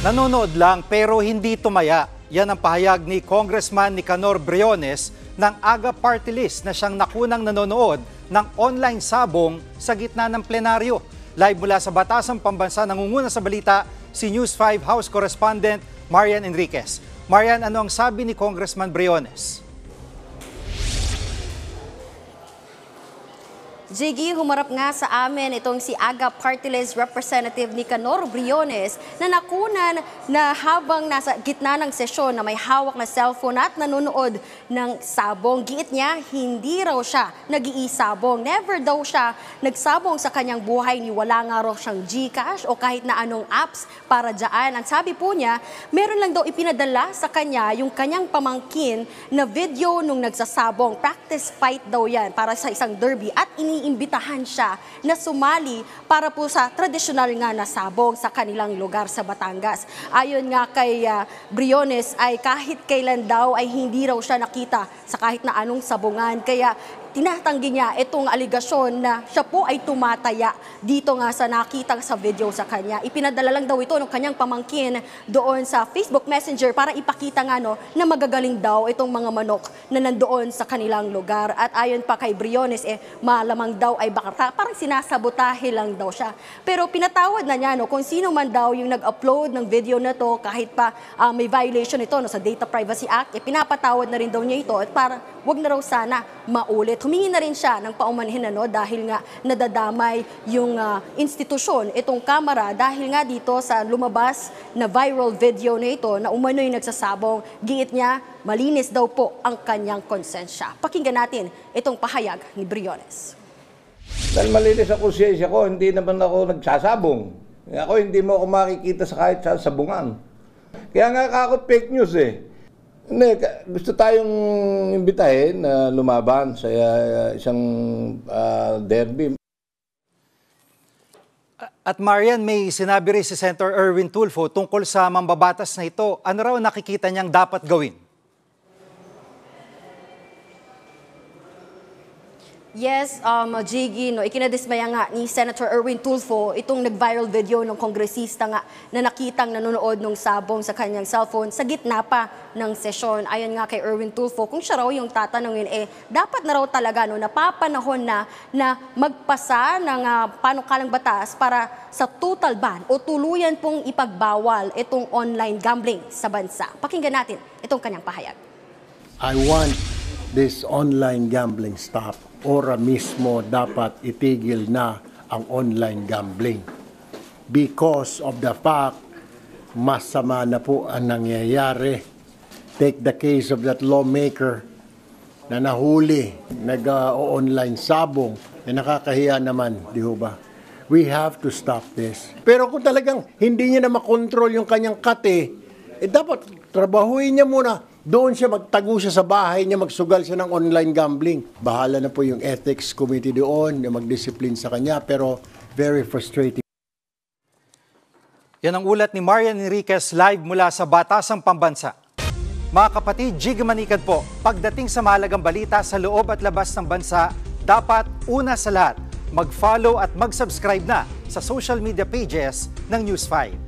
Nanonood lang pero hindi tumaya. Yan ang pahayag ni Congressman Nicanor Briones ng AGA Party List na siyang nakunang nanonood ng online sabong sa gitna ng plenaryo. Live mula sa Batasang Pambansa, nangunguna sa balita si News 5 House Correspondent Marian Enriquez. Marian, ano ang sabi ni Congressman Briones? Jiggy, humarap nga sa amin itong si AGA Party List Representative Nicanor Briones na nakunan na habang nasa gitna ng sesyon na may hawak na cellphone at nanonood ng sabong. Giit niya, hindi raw siya nag-iisabong. Never daw siya nagsabong sa kanyang buhay ni wala nga raw siyang GCash o kahit na anong apps para dyan. Ang sabi po niya, meron lang daw ipinadala sa kanya yung kanyang pamangkin na video nung nagsasabong. Practice fight daw yan para sa isang derby at iniimbitahan siya na sumali para po sa tradisyonal nga na sabong sa kanilang lugar sa Batangas. Ayon nga kay Briones ay kahit kailan daw ay hindi raw siya nakita sa kahit na anong sabungan. Kaya tinatanggi niya itong aligasyon na siya po ay tumataya dito nga sa nakita sa video sa kanya. Ipinadala lang daw ito ng kanyang pamangkin doon sa Facebook Messenger para ipakita nga na magagaling daw itong mga manok na nandoon sa kanilang lugar. At ayon pa kay Briones, malamang daw ay baka parang sinasabotahe lang daw siya. Pero pinatawad na niya kung sino man daw yung nag-upload ng video na to kahit pa may violation ito sa Data Privacy Act, pinapatawad na rin daw niya ito at para wag na raw sana maulit. Humingi na rin siya ng paumanhin dahil nga nadadamay yung institusyon, itong kamera, dahil nga dito sa lumabas na viral video na ito na umano'y nagsasabong. Giit niya, malinis daw po ang kanyang konsensya. Pakinggan natin itong pahayag ni Briones. Dahil malinis ang konsensya ko, hindi naman ako nagsasabong. Ako hindi mo ako makikita sa kahit sa sabungan. Kaya nga ako fake news Hindi, gusto tayong imbitahin na lumaban sa isang derby. At Marian, may sinabi rin si Senator Erwin Tulfo tungkol sa mambabatas na ito. Ano raw nakikita niyang dapat gawin? Yes, Jiggy, ikinadismaya nga ni Senator Erwin Tulfo itong nag-viral video ng kongresista nga na nakitang nanonood ng sabong sa kanyang cellphone sa gitna pa ng sesyon. Ayon nga kay Erwin Tulfo, kung siya raw yung tatanungin, dapat na raw talaga napapanahon na magpasa ng panukalang batas para sa total ban o tuluyan pong ipagbawal itong online gambling sa bansa. Pakinggan natin itong kanyang pahayag. I want this online gambling stop. Ora mismo dapat itigil na ang online gambling. Because of the fact, masama na po ang nangyayari. Take the case of that lawmaker na nahuli, nag-online sabong, na nakakahiya naman, di ba? We have to stop this. Pero kung talagang hindi niya na makontrol yung kanyang kate, dapat trabahuin niya muna. Doon siya magtago siya sa bahay niya, magsugal siya ng online gambling. Bahala na po yung ethics committee doon na mag-discipline sa kanya, pero very frustrating. Yan ang ulat ni Marian Enriquez live mula sa Batasang Pambansa. Mga kapatid, Jig Manikad po, pagdating sa mahalagang balita sa loob at labas ng bansa, dapat una sa lahat, mag-follow at mag-subscribe na sa social media pages ng News 5.